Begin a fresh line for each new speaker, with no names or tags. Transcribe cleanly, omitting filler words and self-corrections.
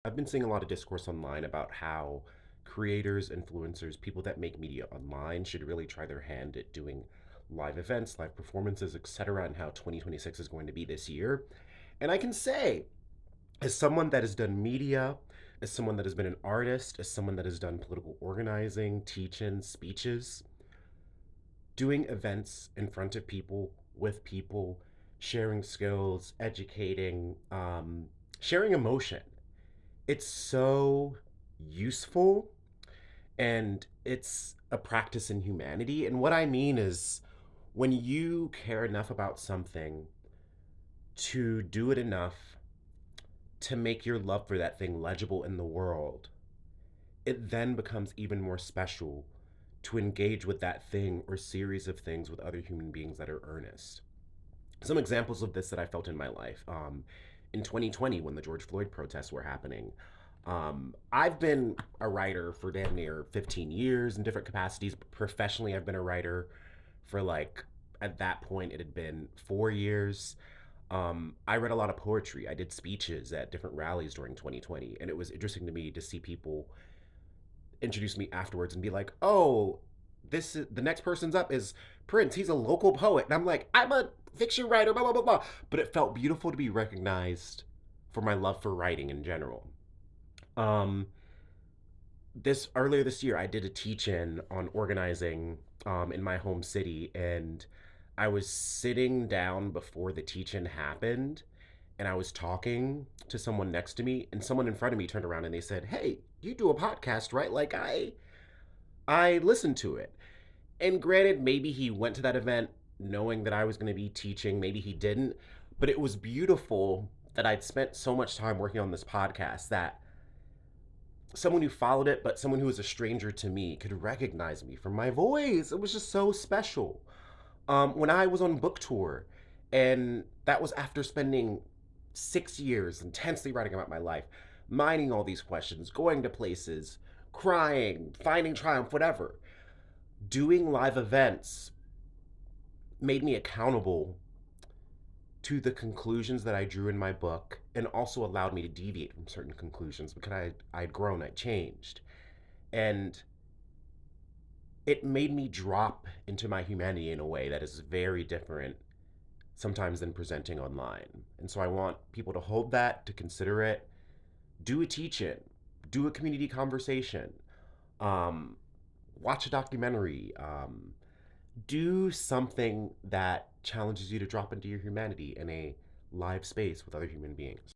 I've been seeing a lot of discourse online about how creators, influencers, people that make media online should really try their hand at doing live events, live performances, etc., and how 2026 is going to be this year. And I can say, as someone that has done media, as someone that has been an artist, as someone that has done political organizing, teaching, speeches, doing events in front of people, with people, sharing skills, educating, sharing emotion, it's so useful and it's a practice in humanity. And what I mean is when you care enough about something to do it enough to make your love for that thing legible in the world, it then becomes even more special to engage with that thing or series of things with other human beings that are earnest. Some examples of this that I felt in my life. In 2020, when the George Floyd protests were happening, I've been a writer for damn near 15 years in different capacities. Professionally, I've been a writer for like, at that point, it had been 4 years. I read a lot of poetry. I did speeches at different rallies during 2020, and it was interesting to me to see people introduce me afterwards and be like, "Oh, this is the next person's up is Prince. He's a local poet." And I'm like, "I'm a fiction writer, blah blah blah blah." But it felt beautiful to be recognized for my love for writing in general. Um, this earlier this year, I did a teach-in on organizing in my home city, and I was sitting down before the teach-in happened, and I was talking to someone next to me, and someone in front of me turned around and they said, "Hey, you do a podcast, right?" Like I listened to it. And granted, maybe he went to that event knowing that I was going to be teaching, maybe he didn't, but it was beautiful that I'd spent so much time working on this podcast that someone who followed it, but someone who was a stranger to me, could recognize me from my voice. It was just so special. When I was on book tour, and that was after spending 6 years intensely writing about my life, mining all these questions, going to places, crying, finding triumph, whatever. Doing live events made me accountable to the conclusions that I drew in my book and also allowed me to deviate from certain conclusions because I'd grown, I'd changed. And it made me drop into my humanity in a way that is very different sometimes than presenting online. And so I want people to hold that, to consider it, do a teach in, do a community conversation, um, watch a documentary, do something that challenges you to drop into your humanity in a live space with other human beings.